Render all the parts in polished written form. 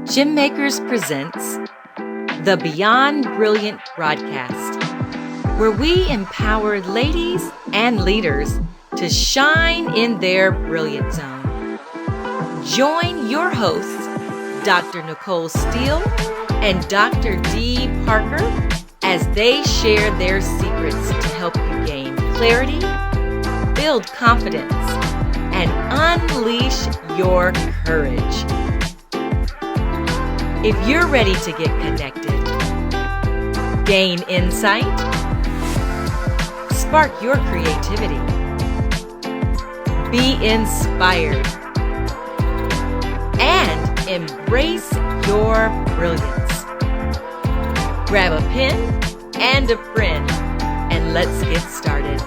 Gym Makers presents the Beyond Brilliant broadcast, where we empower ladies and leaders to shine in their brilliant zone. Join your hosts, Dr. Nicole Steele and Dr. D. Parker, as they share their secrets to help you gain clarity, build confidence, and unleash your courage. If you're ready to get connected, gain insight, spark your creativity, be inspired, and embrace your brilliance, grab a pen and a friend, and let's get started.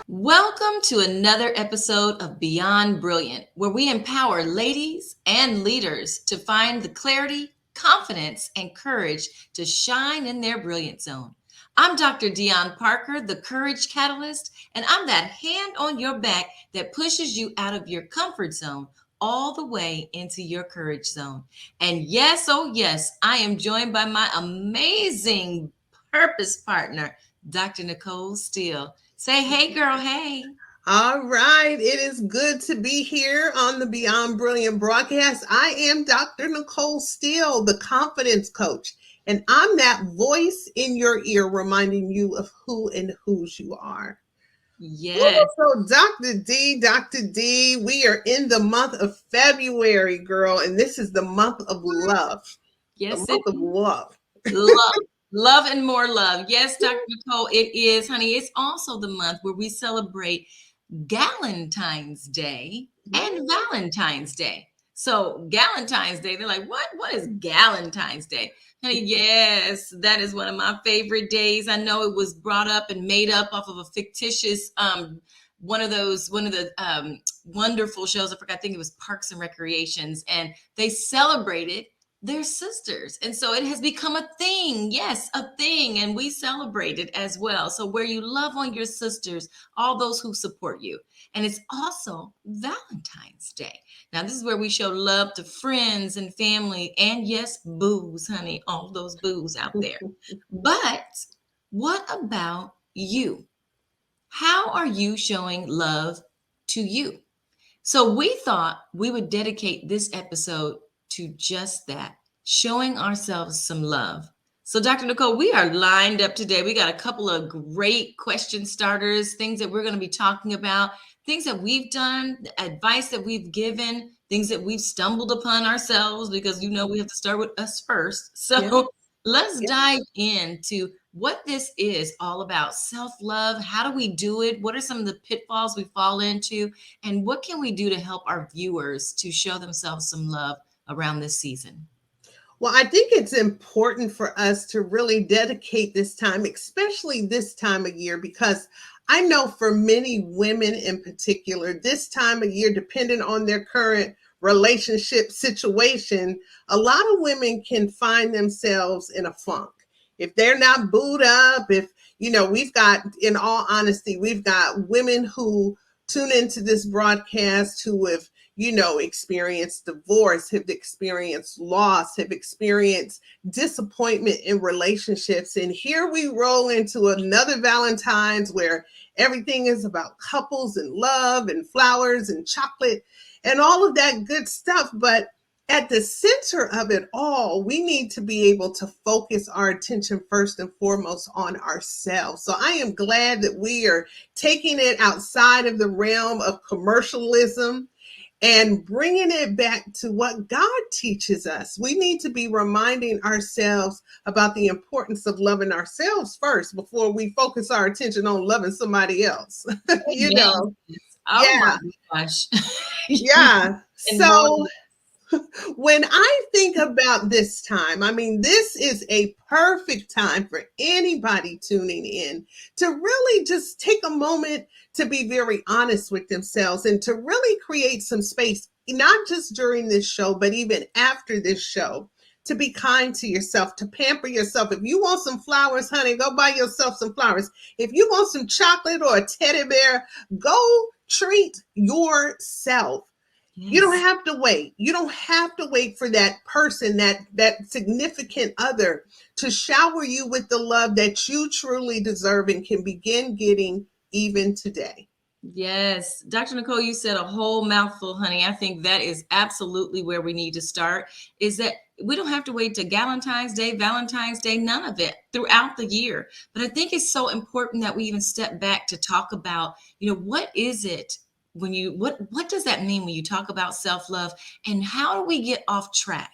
Welcome to another episode of Beyond Brilliant, where we empower ladies and leaders to find the clarity, confidence, and courage to shine in their brilliant zone. I'm Dr. DeYonne Parker, the Courage Catalyst, and I'm that hand on your back that pushes you out of your comfort zone all the way into your courage zone. And yes, oh yes, I am joined by my amazing purpose partner, Dr. Nicole Steele. Say, hey, girl, hey. All right. It is good to be here on the Beyond Brilliant broadcast. I am Dr. Nicole Steele, the confidence coach, and I'm that voice in your ear reminding you of who and whose you are. Yes. So Dr. D, we are in the month of February, girl, and this is the month of love. Yes, the month of love. Love and more love. Yes, Dr. Nicole, it is, honey. It's also the month where we celebrate Galentine's Day and Valentine's Day. So Galentine's Day, they're like, what is Galentine's Day? Honey, yes, that is one of my favorite days. I know it was brought up and made up off of a fictitious one of the wonderful shows. I think it was Parks and Recreations, and they celebrated their sisters. And so it has become a thing. Yes, a thing. And we celebrate it as well. So where you love on your sisters, all those who support you. And it's also Valentine's Day. Now, this is where we show love to friends and family. And yes, boos, honey, all those boos out there. But what about you? How are you showing love to you? So we thought we would dedicate this episode to just that, showing ourselves some love. So Dr. Nicole, we are lined up today. We got a couple of great question starters, things that we're going to be talking about, things that we've done, advice that we've given, things that we've stumbled upon ourselves, because we have to start with us first. So let's dive into what this is all about. Self-love. How do we do it? What are some of the pitfalls we fall into? And what can we do to help our viewers to show themselves some love around this season? Well, I think it's important for us to really dedicate this time, especially this time of year, because I know for many women in particular, this time of year, depending on their current relationship situation, a lot of women can find themselves in a funk. If they're not booed up, we've got, in all honesty, we've got women who tune into this broadcast who have experienced divorce, have experienced loss, have experienced disappointment in relationships. And here we roll into another Valentine's where everything is about couples and love and flowers and chocolate and all of that good stuff. But at the center of it all, we need to be able to focus our attention first and foremost on ourselves. So I am glad that we are taking it outside of the realm of commercialism and bringing it back to what God teaches us. We need to be reminding ourselves about the importance of loving ourselves first before we focus our attention on loving somebody else. Oh my gosh. Yeah. So when I think about this time, this is a perfect time for anybody tuning in to really just take a moment to be very honest with themselves and to really create some space, not just during this show, but even after this show, to be kind to yourself, to pamper yourself. If you want some flowers, honey, go buy yourself some flowers. If you want some chocolate or a teddy bear, go treat yourself. You don't Yes. have to wait. You don't have to wait for that person, that significant other to shower you with the love that you truly deserve and can begin getting even today. Yes, Dr. Nicole, you said a whole mouthful, honey. I think that is absolutely where we need to start. Is that we don't have to wait to Valentine's Day, none of it throughout the year. But I think it's so important that we even step back to talk about, what is it when what does that mean when you talk about self-love, and how do we get off track?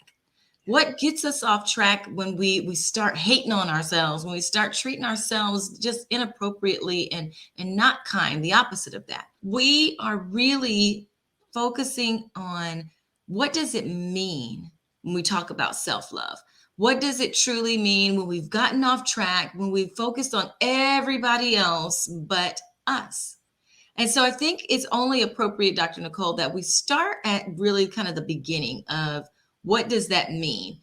What gets us off track when we start hating on ourselves, when we start treating ourselves just inappropriately and not kind, the opposite of that. We are really focusing on what does it mean when we talk about self-love? What does it truly mean when we've gotten off track, when we've focused on everybody else but us? And so I think it's only appropriate, Dr. Nicole, that we start at really kind of the beginning of what does that mean?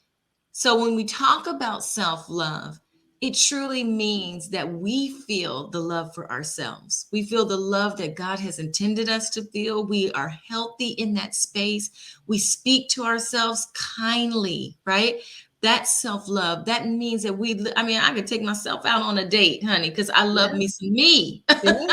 So when we talk about self love, it truly means that we feel the love for ourselves. We feel the love that God has intended us to feel. We are healthy in that space. We speak to ourselves kindly, right? That's self love. That means that I could take myself out on a date, honey, because I love Yeah, me some me. yes,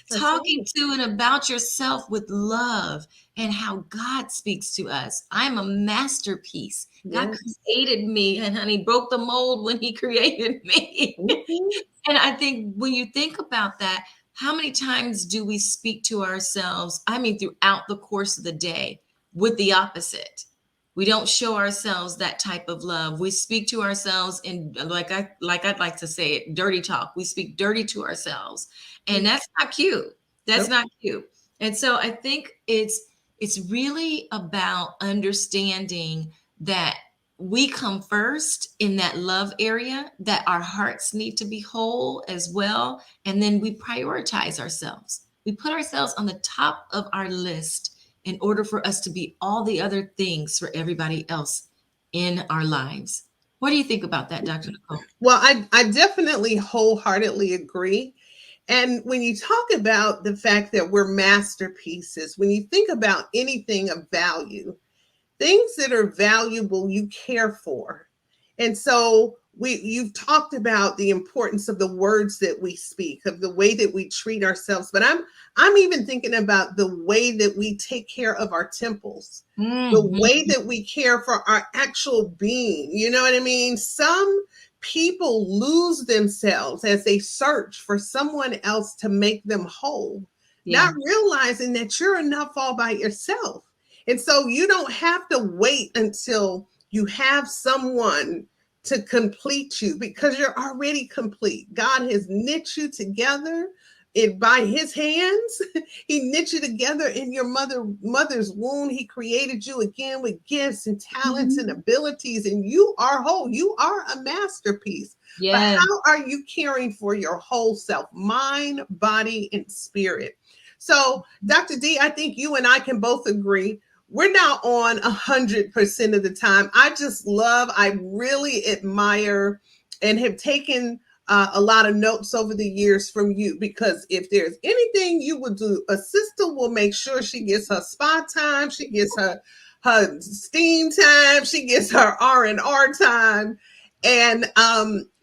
that's Talking right. to and about yourself with love and how God speaks to us. I'm a masterpiece. God Yes. created me, and honey, broke the mold when He created me. Mhm. And I think when you think about that, how many times do we speak to ourselves? I mean, throughout the course of the day, with the opposite. We don't show ourselves that type of love. We speak to ourselves in I'd like to say it, dirty talk. We speak dirty to ourselves. And Mm. that's not cute. That's Nope. not cute. And so I think it's really about understanding that we come first in that love area, that our hearts need to be whole as well. And then we prioritize ourselves. We put ourselves on the top of our list in order for us to be all the other things for everybody else in our lives. What do you think about that, Dr. Nicole? Well, I definitely wholeheartedly agree. And when you talk about the fact that we're masterpieces, when you think about anything of value, things that are valuable you care for. And so you've talked about the importance of the words that we speak, of the way that we treat ourselves, but I'm even thinking about the way that we take care of our temples, the Mhm. way that we care for our actual being. You know what I mean? Some people lose themselves as they search for someone else to make them whole, not Yeah. realizing that you're enough all by yourself. And so you don't have to wait until you have someone to complete you, because you're already complete. God has knit you together by his hands. He knit you together in your mother's womb. He created you again with gifts and talents and Mhm. abilities, and you are whole. You are a masterpiece. But Yes. how are you caring for your whole self, mind, body, and spirit? So, Dr. D, I think you and I can both agree we're not on 100% of the time. I really admire and have taken a lot of notes over the years from you, because if there's anything you would do, a sister will make sure she gets her spa time, she gets her steam time, she gets her R&R time. And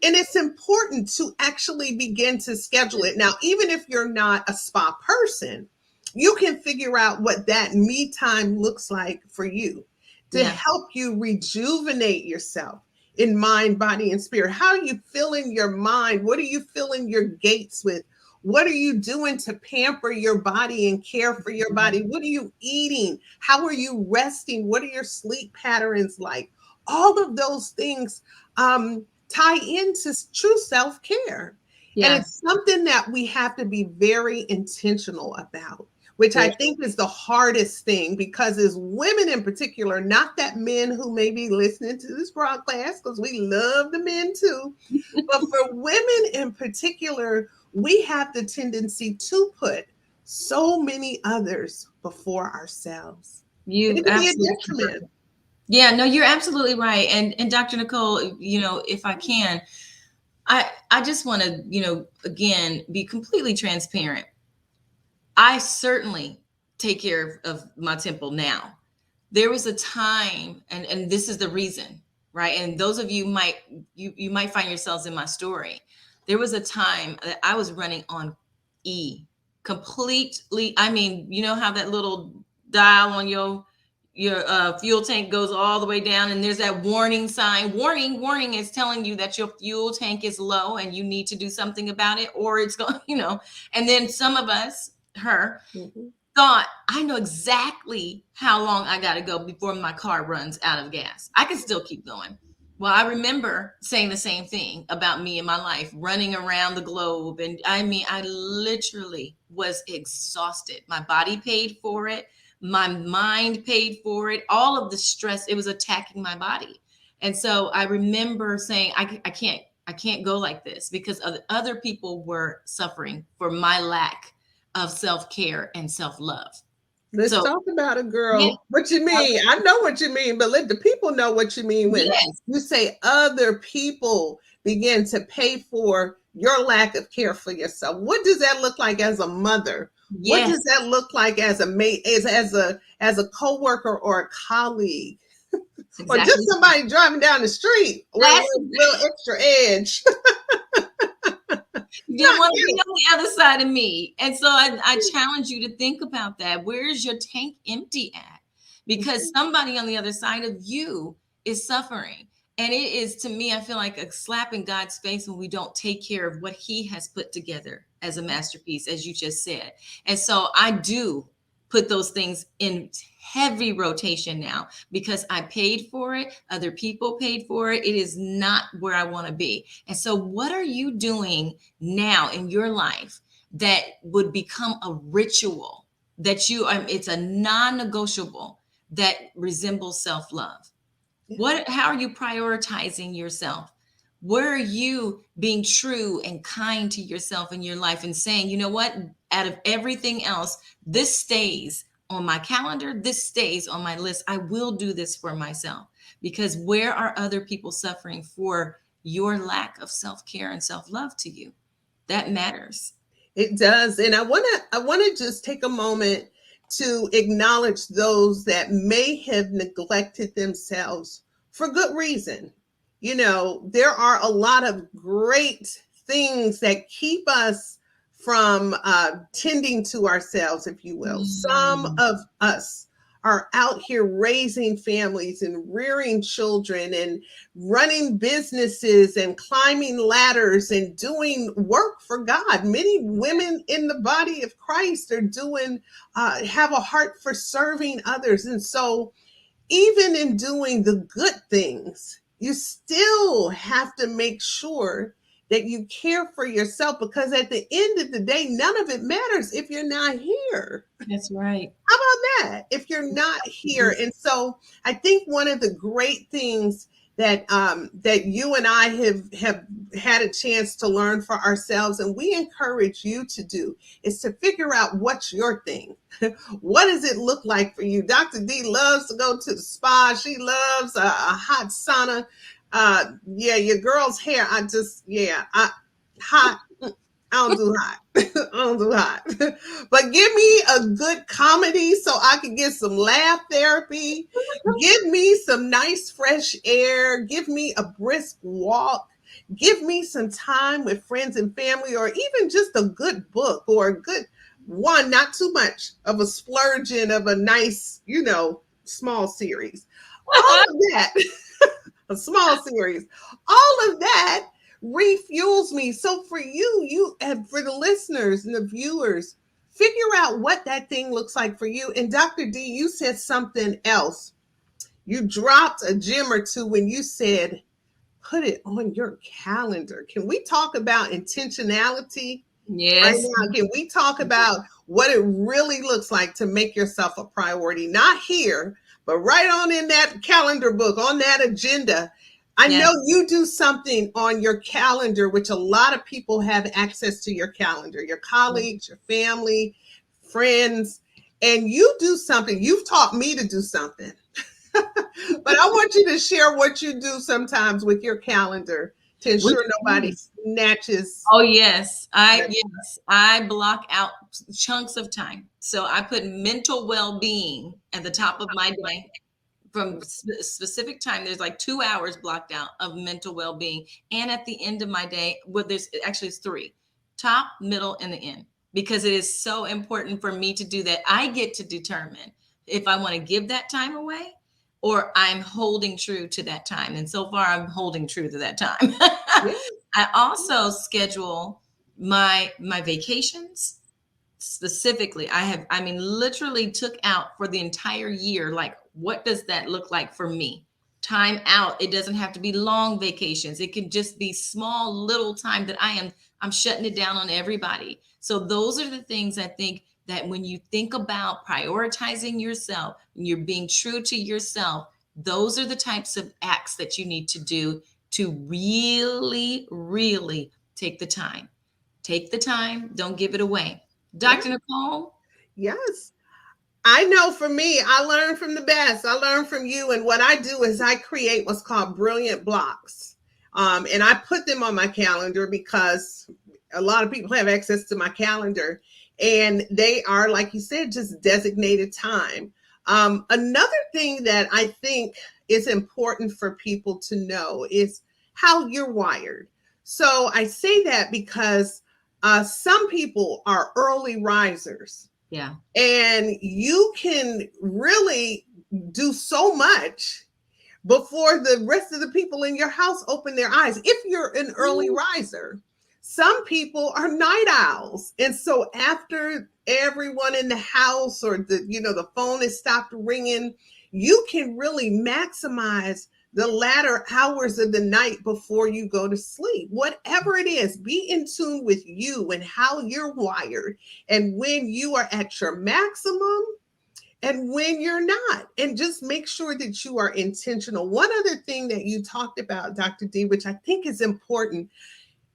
it's important to actually begin to schedule it. Now, even if you're not a spa person, you can figure out what that me time looks like for you to Yeah. help you rejuvenate yourself in mind, body, and spirit. How are you filling your mind? What are you filling your gates with? What are you doing to pamper your body and care for your body? What are you eating? How are you resting? What are your sleep patterns like? All of those things tie into true self care. And Yeah. it's something that we have to be very intentional about, which I Very. think is the hardest thing, because as women in particular, not that men who may be listening to this broadcast, because we love the men too, but for women in particular, we have the tendency to put so many others before ourselves. And You it can be a absolutely. detriment. Yeah, no, you're absolutely right. And Dr. Nicole, if I can, I just want to, again, be completely transparent. I certainly take care of my temple now. There was a time, and this is the reason, right? And those of you might, you might find yourselves in my story. There was a time that I was running on E, completely. I mean, you know how that little dial on your fuel tank goes all the way down, and there's that warning sign. Warning is telling you that your fuel tank is low and you need to do something about it, or it's going, And then some of us, her, thought, I know exactly how long I got to go before my car runs out of gas. I can still keep going. Well, I remember saying the same thing about me in my life, running around the globe. And I mean, I literally was exhausted. My body paid for it. My mind paid for it. All of the stress, it was attacking my body. And so I remember saying, I can't go like this, because other people were suffering for my lack of self-care and self-love. Let's So talk about it, yeah, girl. What you mean? I know what you mean, but let the people know what you mean when yes, you say other people begin to pay for your lack of care for yourself. What does that look like as a mother? What yes, does that look like as a mate, as a coworker or a colleague, it's or just exactly. somebody driving down the street with a That's little extra edge? You didn't Not want to be you. on the other side of me. And so I challenge you to think about that. Where is your tank empty at? Because somebody on the other side of you is suffering. And it is, to me, I feel like a slap in God's face when we don't take care of what he has put together as a masterpiece, as you just said. And so I do put those things in heavy rotation now, because I paid for it. Other people paid for it. It is not where I want to be. And so what are you doing now in your life that would become a ritual that it's a non-negotiable, that resembles self-love? How are you prioritizing yourself? Where are you being true and kind to yourself in your life and saying, you know what, out of everything else, this stays on my calendar, this stays on my list. I will do this for myself. Because where are other people suffering for your lack of self-care and self-love to you? That matters. It does. And I want to just take a moment to acknowledge those that may have neglected themselves for good reason. There are a lot of great things that keep us from tending to ourselves, if you will. Some Mm. of us are out here raising families and rearing children and running businesses and climbing ladders and doing work for God. Many women in the body of Christ are have a heart for serving others. And so, even in doing the good things, you still have to make sure that you care for yourself, because at the end of the day, none of it matters if you're not here. That's right. How about that? If you're not here. And so I think one of the great things that you and I have had a chance to learn for ourselves, and we encourage you to do, is to figure out what's your thing. What does it look like for you? Dr. D loves to go to the spa. She loves a hot sauna. Yeah, your girl's hair. Hot. I don't do hot. I don't do hot. But give me a good comedy so I can get some laugh therapy. Give me some nice fresh air. Give me a brisk walk. Give me some time with friends and family, or even just a good book, or a good one, not too much of a splurging of a nice, small series. All of that, a small series, all of that refuels me. So for you and for the listeners and the viewers, figure out what that thing looks like for you. And Dr. D, you said something else. You dropped a gem or two when you said, put it on your calendar. Can we talk about intentionality right Yes. now? Can we talk about what it really looks like to make yourself a priority? Not here, but right on in that calendar book, on that agenda. I Yes. know you do something on your calendar, which a lot of people have access to your calendar, your colleagues, your family, friends, and you do something. You've taught me to do something. But I want you to share what you do sometimes with your calendar to What ensure you nobody mean? snatches. Oh yes, I block out chunks of time. So I put mental well-being at the top of my day. From specific time, there's like 2 hours blocked out of mental well-being, and at the end of my day, well, there's actually it's three: top, middle, and the end, because it is so important for me to do that. I get to determine if I want to give that time away or I'm holding true to that time, and so far I'm holding true to that time. Yeah. I also schedule my vacations specifically. I mean, literally took out for the entire year, like, what does that look like for me? Time out. It doesn't have to be long vacations. It can just be small little time that I'm shutting it down on everybody. So those are the things I think that when you think about prioritizing yourself, and you're being true to yourself, those are the types of acts that you need to do to really, really take the time. Take the time, don't give it away. Yeah. Dr. Nicole? Yes. I know for me, I learn from the best. I learn from you. And what I do is I create what's called brilliant blocks. And I put them on my calendar because a lot of people have access to my calendar. And they are, like you said, just designated time. Another thing that I think is important for people to know is how you're wired. So I say that because some people are early risers, Yeah. and you can really do so much before the rest of the people in your house open their eyes if you're an early riser. Some people are night owls, and so after everyone in the house or the phone has stopped ringing, you can really maximize the latter hours of the night before you go to sleep. Whatever it is, be in tune with you and how you're wired, and when you are at your maximum and when you're not. And just make sure that you are intentional. One other thing that you talked about, Dr. D, which I think is important,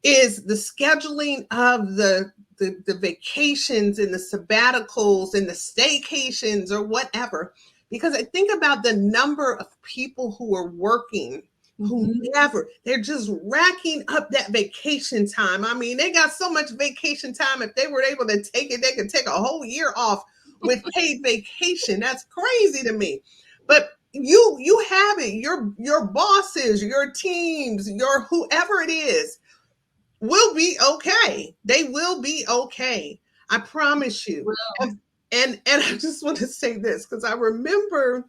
is the scheduling of the vacations and the sabbaticals and the staycations or whatever. Because I think about the number of people who are working who they're just racking up that vacation time. I mean, they got so much vacation time. If they were able to take it, they could take a whole year off with paid vacation. That's crazy to me. But you have it. Your bosses, your teams, your whoever it is will be okay. They will be okay. I promise you. Well, And I just want to say this because I remember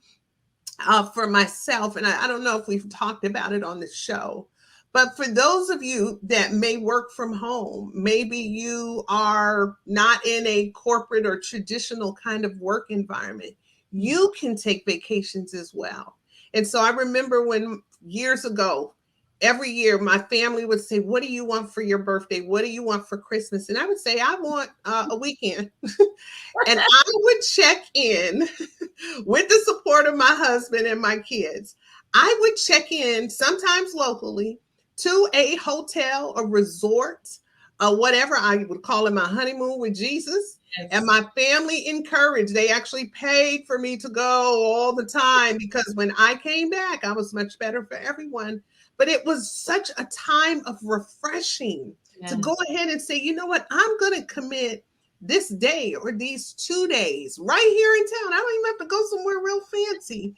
for myself, and I don't know if we've talked about it on the show, but for those of you that may work from home, maybe you are not in a corporate or traditional kind of work environment, you can take vacations as well. And so I remember when years ago, every year my family would say, "What do you want for your birthday? What do you want for Christmas?" And I would say, "I want a weekend." And I would check in with the support of my husband and my kids. I would check in sometimes locally to a hotel, a resort, whatever I would call it, my honeymoon with Jesus. And yes. my family encouraged, they actually paid for me to go all the time because when I came back, I was much better for everyone. But it was such a time of refreshing to go Yes. ahead and say, you know what, I'm going to commit this day or these 2 days right here in town. I don't even have to go somewhere real fancy,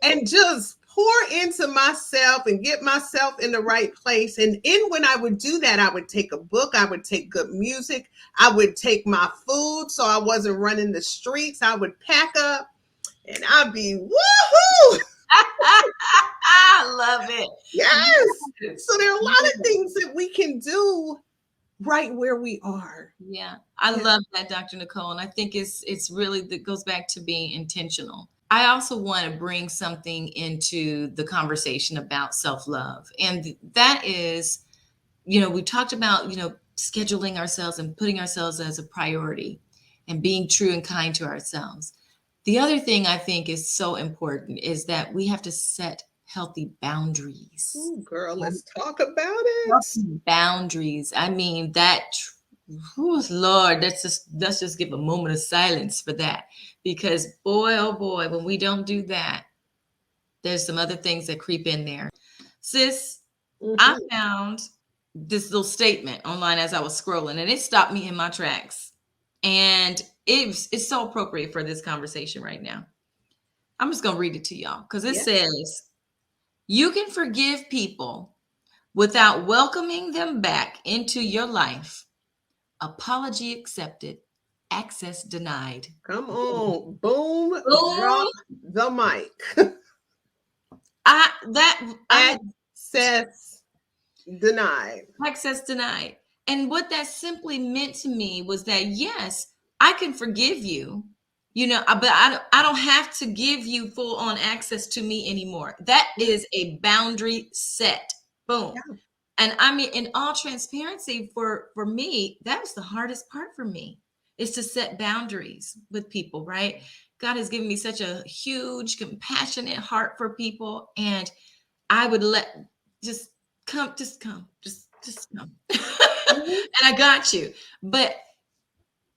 and just pour into myself and get myself in the right place. And when I would do that, I would take a book, I would take good music, I would take my food so I wasn't running the streets. I would pack up and I'd be woohoo. I love it. Yes. Yes. So there are a lot of Yes. things that we can do right where we are. Yeah, I Yeah. love that, Dr. Nicole, and I think it's really that goes back to being intentional. I also want to bring something into the conversation about self-love, and that is, we talked about, scheduling ourselves and putting ourselves as a priority and being true and kind to ourselves. The other thing I think is so important is that we have to set healthy boundaries. Ooh, girl, let's talk about it. Healthy boundaries. I mean, Lord, let's just give a moment of silence for that, because boy, oh boy, when we don't do that, there's some other things that creep in there. Sis, I Mhm. found this little statement online as I was scrolling, and it stopped me in my tracks. And it's so appropriate for this conversation right now. I'm just going to read it to y'all because it Yeah. says, you can forgive people without welcoming them back into your life. Apology accepted, access denied. Come on. Boom. Drop Boom. the mic. I had Access denied. access denied. And what that simply meant to me was that, yes, I can forgive you, but I don't have to give you full on access to me anymore. That is a boundary set. Boom. Yeah. And I mean, in all transparency, for me, that was the hardest part for me, is to set boundaries with people, right? God has given me such a huge, compassionate heart for people, and I would let just come, just come. Mhm. And I got you. But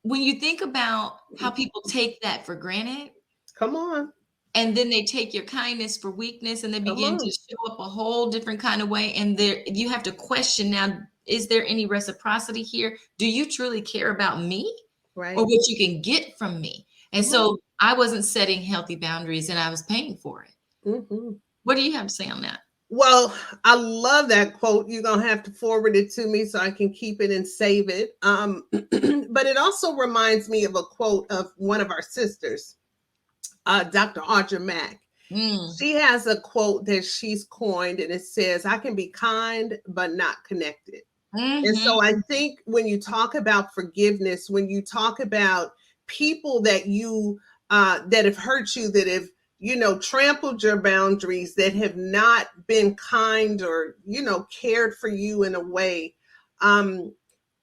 when you think about how people take that for granted, Come on. and then they take your kindness for weakness, and they Come begin to on. show up a whole different kind of way, and there you have to question now, is there any reciprocity here? Do you truly care about me, or Right. what you can get from me? And Come on. so I wasn't setting healthy boundaries, and I was paying for it. Mhm. What do you have to say on that? Well, I love that quote. You're gonna have to forward it to me so I can keep it and save it. But it also reminds me of a quote of one of our sisters, Dr. Audra Mack. Mm. She has a quote that she's coined, and it says, "I can be kind but not connected." And so I Hmm. think when you talk about forgiveness, when you talk about people that you that have hurt you, that have trampled your boundaries, that have not been kind or cared for you in a way, um,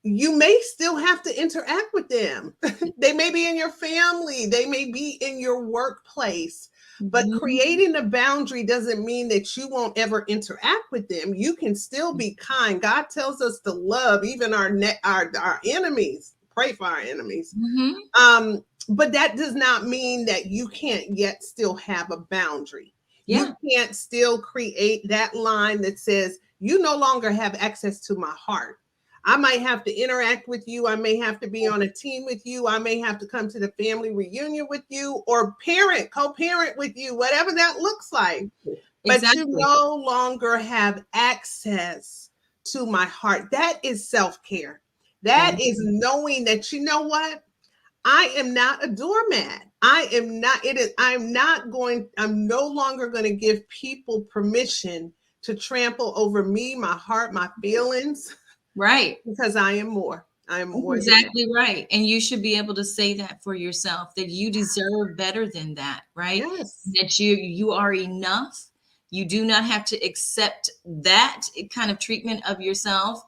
you may still have to interact with them. They may be in your family, they may be in your workplace. But Mhm. creating a boundary doesn't mean that you won't ever interact with them. You can still be kind. God tells us to love even our enemies. Pray for our enemies. Mhm. But that does not mean that you can't yet still have a boundary. You Yeah. can't still create that line that says you no longer have access to my heart. I might have to interact with you. I may have to be on a team with you. I may have to come to the family reunion with you or co-parent with you, whatever that looks like. But you Exactly. no longer have access to my heart. That is self-care. That is Mhm. knowing that, you know what? I am not a doormat. I am not, it is, I'm no longer going to give people permission to trample over me, my heart, my feelings, Right. because I am more. I am That's more than that. exactly right. And you should be able to say that for yourself, that you deserve better than that, right? Yes. That you are enough. You do not have to accept that kind of treatment of yourself.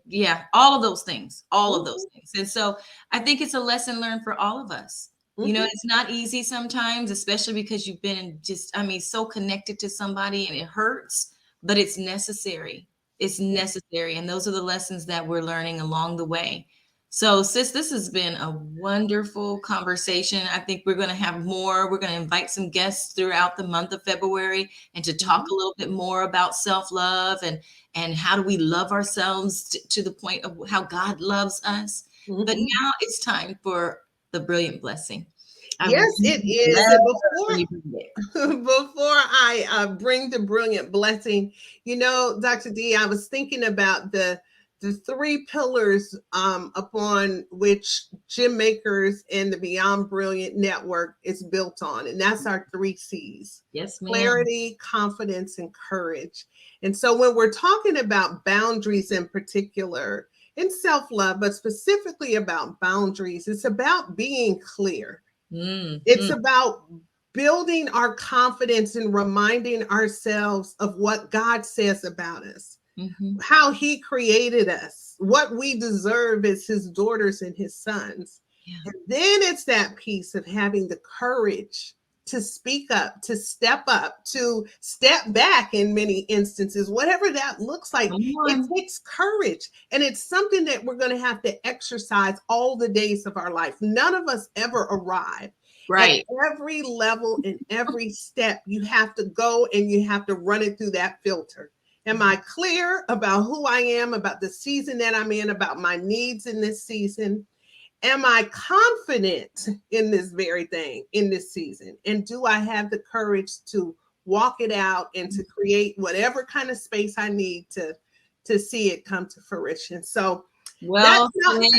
Yeah, all of those things, all of those Hmm. things. And so I think it's a lesson learned for all of us. Hmm. It's not easy sometimes, especially because you've been I mean, so connected to somebody, and it hurts, but it's necessary. It's Yeah. necessary. And those are the lessons that we're learning along the way. So, sis, this has been a wonderful conversation. I think we're going to have more. We're going to invite some guests throughout the month of February, and to talk Hmm. a little bit more about self-love, and how do we love ourselves to the point of how God loves us. But Hmm. now it's time for the brilliant blessing. I Yes, it really is. love And when you bring it. before I bring the brilliant blessing, Dr. D, I was thinking about the three pillars upon which Jim Makers and the Beyond Brilliant Network is built on, and that's our three C's: Yes, ma'am. clarity, confidence, and courage. And so when we're talking about boundaries in particular, in self-love, but specifically about boundaries, it's about being clear. It's Mm-hmm. about building our confidence and reminding ourselves of what God says about us, Mm-hmm. how He created us, what we deserve as His daughters and His sons. Yeah. And then it's that piece of having the courage to speak up, to step back in many instances, whatever that looks like. Come It on. takes courage. And it's something that we're going to have to exercise all the days of our life. None of us ever arrive. At Right. every level and every step, you have to go and you have to run it through that filter. Am I clear about who I am, about the season that I'm in, about my needs in this season? Am I confident in this very thing in this season? And do I have the courage to walk it out and to create whatever kind of space I need to see it come to fruition? So that's Well not said.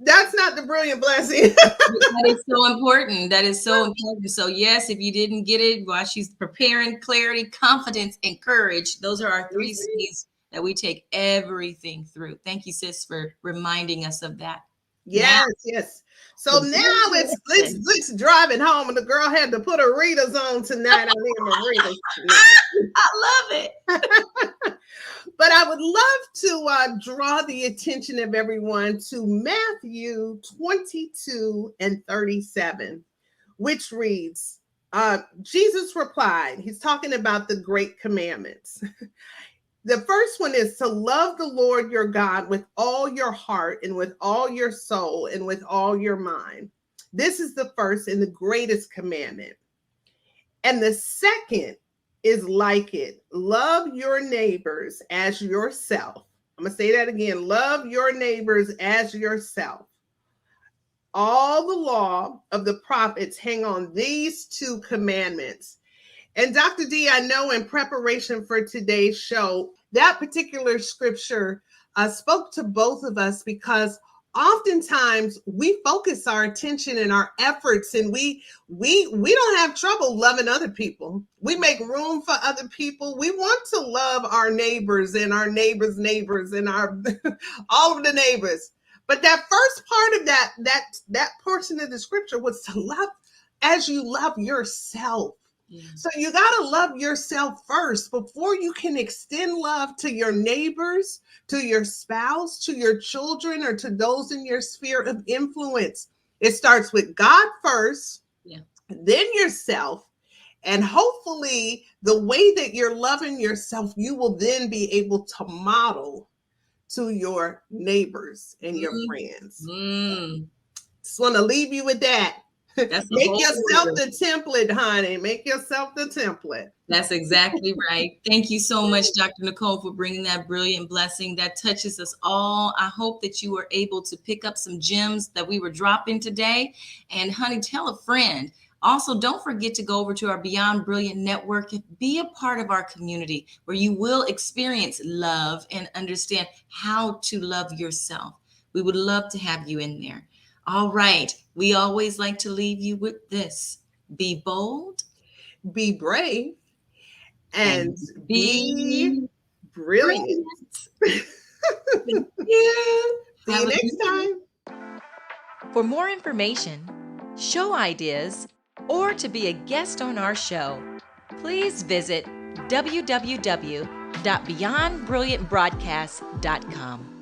that's not the brilliant blessing. That is so important. That is so important. So yes, if you didn't get it while she's preparing, clarity, confidence, and courage. Those are our three C's that we take everything through. Thank you, sis, for reminding us of that. Yes, yes. So now let's drive it home. And the girl had to put her readers on tonight. I need my readers tonight. I love it. But I would love to draw the attention of everyone to Matthew 22 and 37, which reads, Jesus replied, he's talking about the great commandments. The first one is to love the Lord your God with all your heart and with all your soul and with all your mind. This is the first and the greatest commandment. And the second is like it. Love your neighbors as yourself. I'm going to say that again. Love your neighbors as yourself. All the law of the prophets hang on these two commandments. And Dr. D, I know in preparation for today's show, that particular scripture spoke to both of us because oftentimes we focus our attention and our efforts, and we don't have trouble loving other people. We make room for other people. We want to love our neighbors and our neighbors' neighbors and our all of the neighbors. But that first part of that portion of the scripture was to love as you love yourself. Yeah. So you got to love yourself first before you can extend love to your neighbors, to your spouse, to your children, or to those in your sphere of influence. It starts with God first, then yourself, and hopefully the way that you're loving yourself, you will then be able to model to your neighbors and your friends. Just want to leave you with that. Make yourself the template, honey. Make yourself the template. That's exactly right. Thank you so much, Dr. Nicole, for bringing that brilliant blessing that touches us all. I hope that you were able to pick up some gems that we were dropping today. And honey, tell a friend. Also, don't forget to go over to our Beyond Brilliant Network and be a part of our community where you will experience love and understand how to love yourself. We would love to have you in there. All right. We always like to leave you with this. Be bold, be brave, and be brilliant. See you next time. For more information, show ideas, or to be a guest on our show, please visit www.beyondbrilliantbroadcast.com.